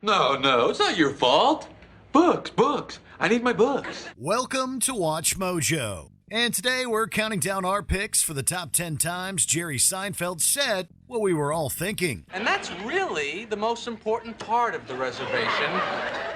No, it's not your fault. Books. I need my books. Welcome to WatchMojo. And today we're counting down our picks for the top 10 times Jerry Seinfeld said what we were all thinking. And that's really the most important part of the reservation,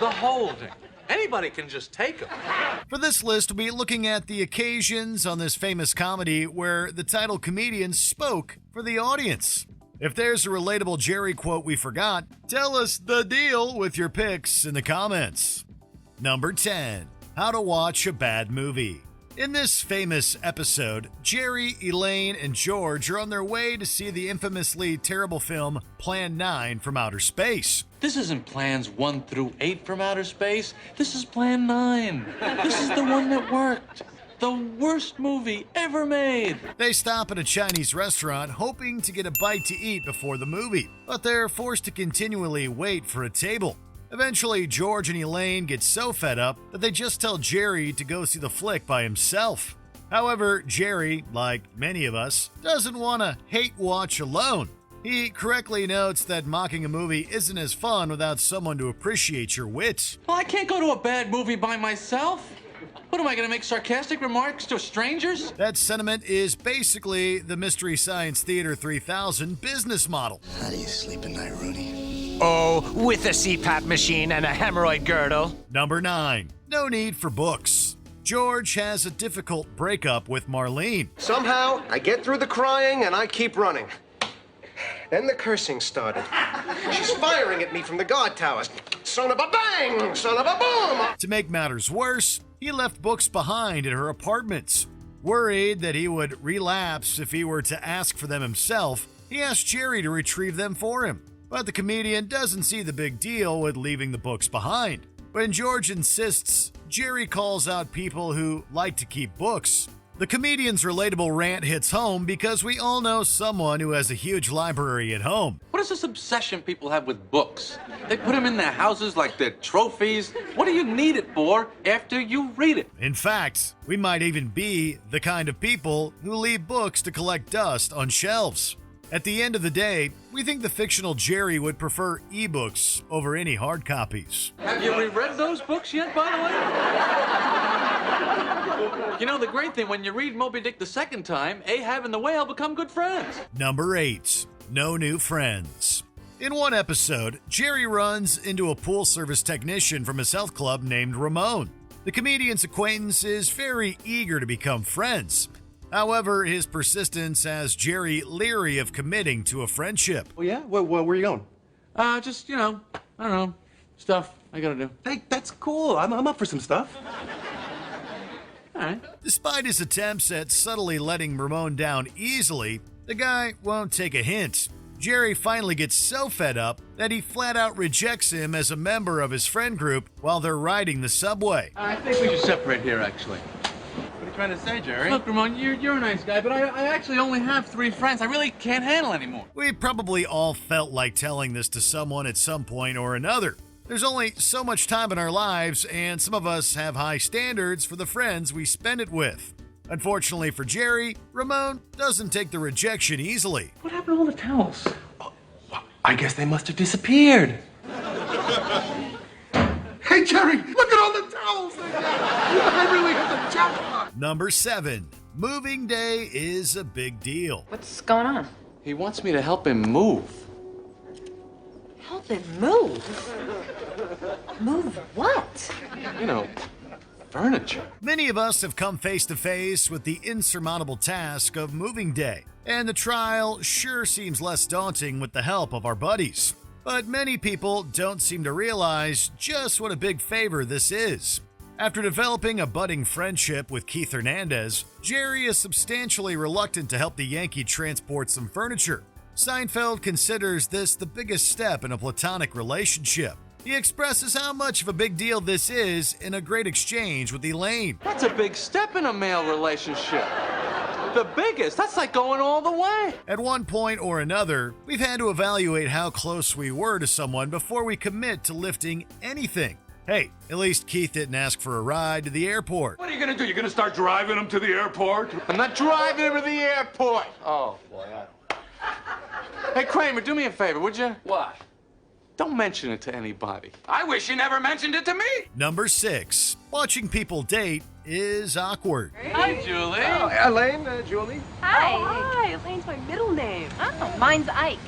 the holding. Anybody can just take them. For this list, we'll be looking at the occasions on this famous comedy where the title comedian spoke for the audience. If there's a relatable Jerry quote we forgot, tell us the deal with your picks in the comments. Number 10. How to watch a bad movie. In this famous episode, Jerry, Elaine, and George are on their way to see the infamously terrible film Plan 9 from Outer Space. This isn't plans 1 through 8 from outer space. This is Plan 9. This is the one that worked. The worst movie ever made. They stop at a Chinese restaurant hoping to get a bite to eat before the movie, but they're forced to continually wait for a table. Eventually, George and Elaine get so fed up that they just tell Jerry to go see the flick by himself. However, Jerry, like many of us, doesn't want to hate watch alone. He correctly notes that mocking a movie isn't as fun without someone to appreciate your wit. Well, I can't go to a bad movie by myself. What am I going to make sarcastic remarks to strangers? That sentiment is basically the Mystery Science Theater 3000 business model. How do you sleep at night, Rooney? Oh, with a CPAP machine and a hemorrhoid girdle. Number 9. No need for books. George has a difficult breakup with Marlene. Somehow, I get through the crying and I keep running. Then the cursing started. She's firing at me from the guard towers. Son of a bang! Son of a boom! To make matters worse, he left books behind at her apartments. Worried that he would relapse if he were to ask for them himself, he asked Jerry to retrieve them for him. But the comedian doesn't see the big deal with leaving the books behind. When George insists, Jerry calls out people who like to keep books. The comedian's relatable rant hits home because we all know someone who has a huge library at home. What is this obsession people have with books? They put them in their houses like they're trophies. What do you need it for after you read it? In fact, we might even be the kind of people who leave books to collect dust on shelves. At the end of the day, we think the fictional Jerry would prefer ebooks over any hard copies. Have you reread those books yet, by the way? You know, the great thing, when you read Moby Dick the second time, Ahab and the whale become good friends. Number 8. No new friends. In one episode, Jerry runs into a pool service technician from his health club named Ramon. The comedian's acquaintance is very eager to become friends. However, his persistence has Jerry leery of committing to a friendship. Oh, yeah? Where are you going? I don't know, stuff I gotta do. Hey, that's cool. I'm up for some stuff. All right. Despite his attempts at subtly letting Ramon down easily, the guy won't take a hint. Jerry finally gets so fed up that he flat out rejects him as a member of his friend group while they're riding the subway. I think we should separate here, actually. What are you trying to say, Jerry? Look, Ramon, you're a nice guy, but I actually only have 3 friends. I really can't handle anymore. We probably all felt like telling this to someone at some point or another. There's only so much time in our lives, and some of us have high standards for the friends we spend it with. Unfortunately for Jerry, Ramon doesn't take the rejection easily. What happened to all the towels? I guess they must have disappeared. Hey, Jerry, look at all the towels they got. I really hit the jackpot. Number 7. Moving day is a big deal. What's going on? He wants me to help him move. Help him move? Move what? You know, furniture. Many of us have come face to face with the insurmountable task of moving day, and the trial sure seems less daunting with the help of our buddies. But many people don't seem to realize just what a big favor this is. After developing a budding friendship with Keith Hernandez, Jerry is substantially reluctant to help the Yankee transport some furniture. Seinfeld considers this the biggest step in a platonic relationship. He expresses how much of a big deal this is in a great exchange with Elaine. That's a big step in a male relationship. The biggest. That's like going all the way. At one point or another, we've had to evaluate how close we were to someone before we commit to lifting anything. Hey, at least Keith didn't ask for a ride to the airport. What are you gonna do? You're gonna start driving him to the airport? I'm not driving him to the airport. Oh, boy, Hey, Kramer, do me a favor, would you? What? Don't mention it to anybody. I wish you never mentioned it to me. Number 6. Watching people date is awkward. Hi, Julie. Elaine, Julie. Hi. Oh, hi. Elaine's my middle name. Oh, mine's Ike.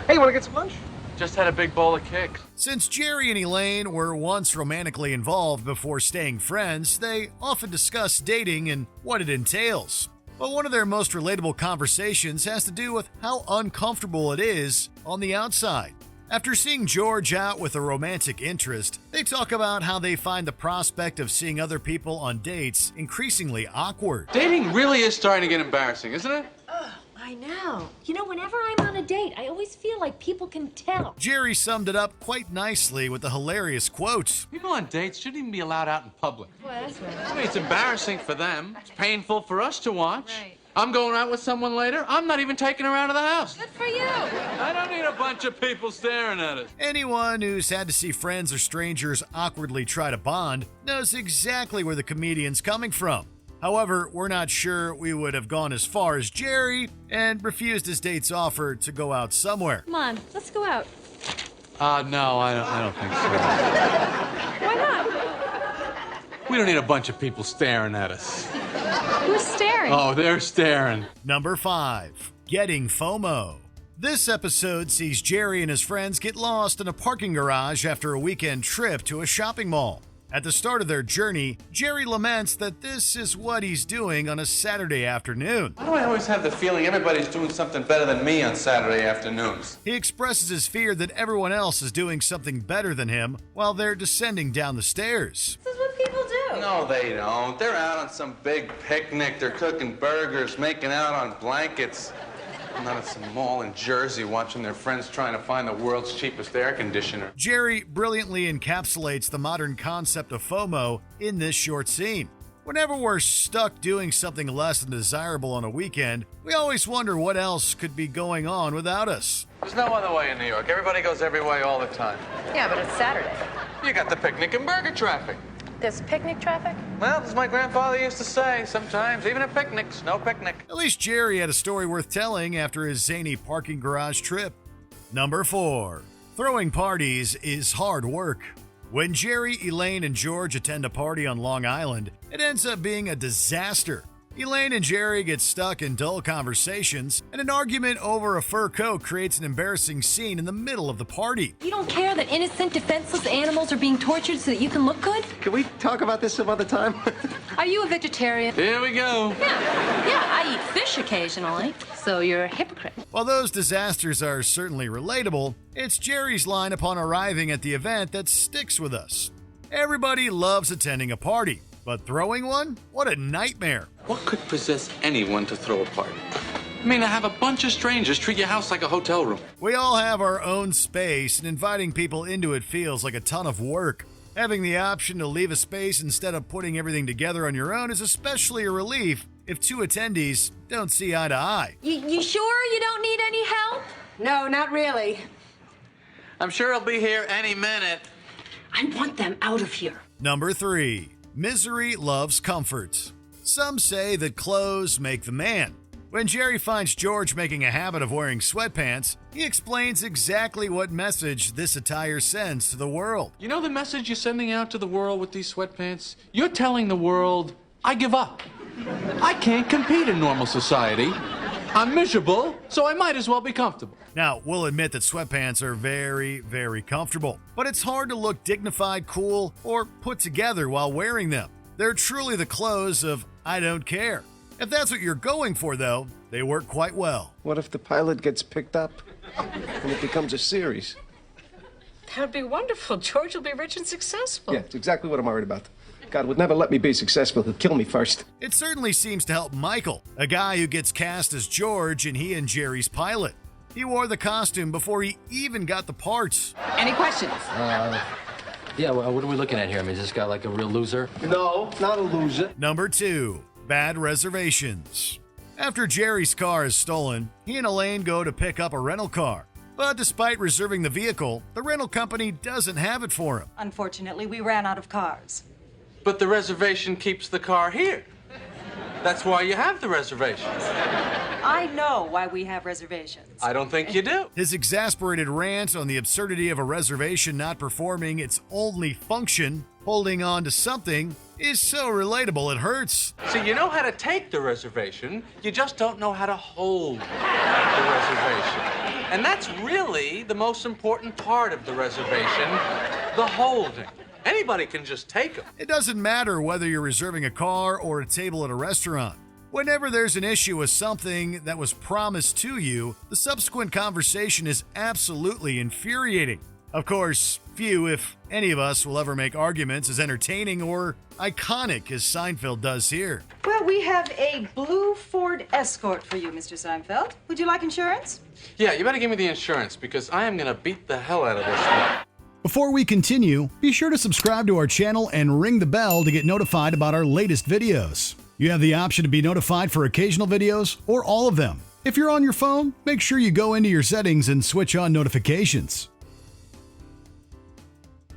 Hey, you want to get some lunch? Just had a big bowl of kicks. Since Jerry and Elaine were once romantically involved before staying friends, they often discuss dating and what it entails. But one of their most relatable conversations has to do with how uncomfortable it is on the outside. After seeing George out with a romantic interest, they talk about how they find the prospect of seeing other people on dates increasingly awkward. Dating really is starting to get embarrassing, isn't it? I know. You know, whenever I'm on a date, I always feel like people can tell. Jerry summed it up quite nicely with a hilarious quote. People on dates shouldn't even be allowed out in public. Well, that's right. I mean, it's embarrassing for them. It's painful for us to watch. Right. I'm going out with someone later. I'm not even taking her out of the house. Good for you. I don't need a bunch of people staring at us. Anyone who's had to see friends or strangers awkwardly try to bond knows exactly where the comedian's coming from. However, we're not sure we would have gone as far as Jerry and refused his date's offer to go out somewhere. Come on, let's go out. No, I don't think so. Why not? We don't need a bunch of people staring at us. Who's staring? Oh, they're staring. Number 5. Getting FOMO. This episode sees Jerry and his friends get lost in a parking garage after a weekend trip to a shopping mall. At the start of their journey, Jerry laments that this is what he's doing on a Saturday afternoon. Why do I always have the feeling everybody's doing something better than me on Saturday afternoons? He expresses his fear that everyone else is doing something better than him while they're descending down the stairs. This is what people do. No, they don't. They're out on some big picnic. They're cooking burgers, making out on blankets. Not at some mall in Jersey watching their friends trying to find the world's cheapest air conditioner. Jerry brilliantly encapsulates the modern concept of FOMO in this short scene. Whenever we're stuck doing something less than desirable on a weekend, we always wonder what else could be going on without us. There's no other way in New York. Everybody goes every way all the time. Yeah, but it's Saturday. You got the picnic and burger traffic. There's picnic traffic? Well, as my grandfather used to say, sometimes, even at picnics, no picnic. At least Jerry had a story worth telling after his zany parking garage trip. Number 4. Throwing parties is hard work. When Jerry, Elaine, and George attend a party on Long Island, it ends up being a disaster. Elaine and Jerry get stuck in dull conversations, and an argument over a fur coat creates an embarrassing scene in the middle of the party. You don't care that innocent, defenseless animals are being tortured so that you can look good? Can we talk about this some other time? Are you a vegetarian? Here we go. Yeah, I eat fish occasionally. So you're a hypocrite. While those disasters are certainly relatable, it's Jerry's line upon arriving at the event that sticks with us. Everybody loves attending a party, but throwing one? What a nightmare. What could possess anyone to throw a party? I mean, to have a bunch of strangers treat your house like a hotel room. We all have our own space, and inviting people into it feels like a ton of work. Having the option to leave a space instead of putting everything together on your own is especially a relief if two attendees don't see eye to eye. You sure you don't need any help? No, not really. I'm sure he'll be here any minute. I want them out of here. Number 3. Misery loves comfort. Some say that clothes make the man. When Jerry finds George making a habit of wearing sweatpants, he explains exactly what message this attire sends to the world. You know the message you're sending out to the world with these sweatpants? You're telling the world, I give up. I can't compete in normal society. I'm miserable, so I might as well be comfortable. Now, we'll admit that sweatpants are very, very comfortable, but it's hard to look dignified, cool, or put together while wearing them. They're truly the clothes of I don't care. If that's what you're going for, though, they work quite well. What if the pilot gets picked up and it becomes a series? That would be wonderful. George will be rich and successful. Yeah, it's exactly what I'm worried about. God would never let me be successful. He'll kill me first. It certainly seems to help Michael, a guy who gets cast as George in he and Jerry's pilot. He wore the costume before he even got the parts. Any questions? Yeah, well, what are we looking at here? I mean, is this guy like a real loser? No, not a loser. Number 2. Bad reservations. After Jerry's car is stolen, he and Elaine go to pick up a rental car. But despite reserving the vehicle, the rental company doesn't have it for him. Unfortunately, we ran out of cars. But the reservation keeps the car here. That's why you have the reservation. I know why we have reservations. I don't think you do. His exasperated rant on the absurdity of a reservation not performing its only function, holding on to something, is so relatable it hurts. See, you know how to take the reservation, you just don't know how to hold the reservation. And that's really the most important part of the reservation, the holding. Anybody can just take them. It doesn't matter whether you're reserving a car or a table at a restaurant. Whenever there's an issue with something that was promised to you, the subsequent conversation is absolutely infuriating. Of course, few, if any of us, will ever make arguments as entertaining or iconic as Seinfeld does here. Well, we have a blue Ford Escort for you, Mr. Seinfeld. Would you like insurance? Yeah, you better give me the insurance because I am gonna beat the hell out of this one. Before we continue, be sure to subscribe to our channel and ring the bell to get notified about our latest videos. You have the option to be notified for occasional videos or all of them. If you're on your phone, make sure you go into your settings and switch on notifications.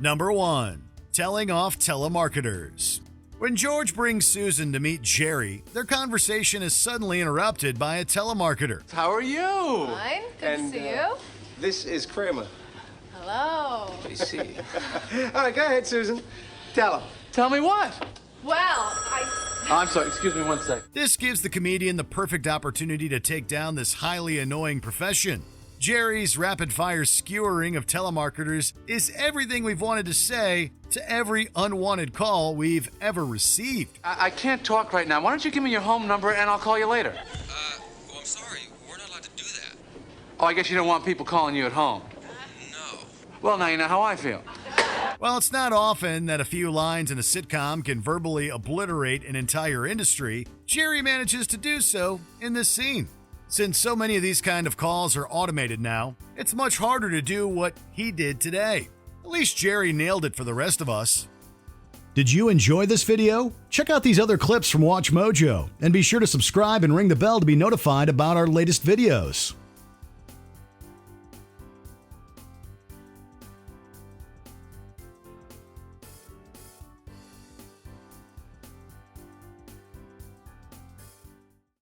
Number 1. Telling off telemarketers. When George brings Susan to meet Jerry, their conversation is suddenly interrupted by a telemarketer. How are you? Fine. Good to see you. This is Kramer. Hello. I see. All right, go ahead, Susan. Tell him. Tell me what? Well, I'm sorry, excuse me one sec. This gives the comedian the perfect opportunity to take down this highly annoying profession. Jerry's rapid-fire skewering of telemarketers is everything we've wanted to say to every unwanted call we've ever received. I can't talk right now. Why don't you give me your home number and I'll call you later? Well, I'm sorry. We're not allowed to do that. Oh, I guess you don't want people calling you at home. No. Well, now you know how I feel. Well, it's not often that a few lines in a sitcom can verbally obliterate an entire industry. Jerry manages to do so in this scene. Since so many of these kind of calls are automated now, it's much harder to do what he did today. At least Jerry nailed it for the rest of us. Did you enjoy this video? Check out these other clips from WatchMojo and be sure to subscribe and ring the bell to be notified about our latest videos.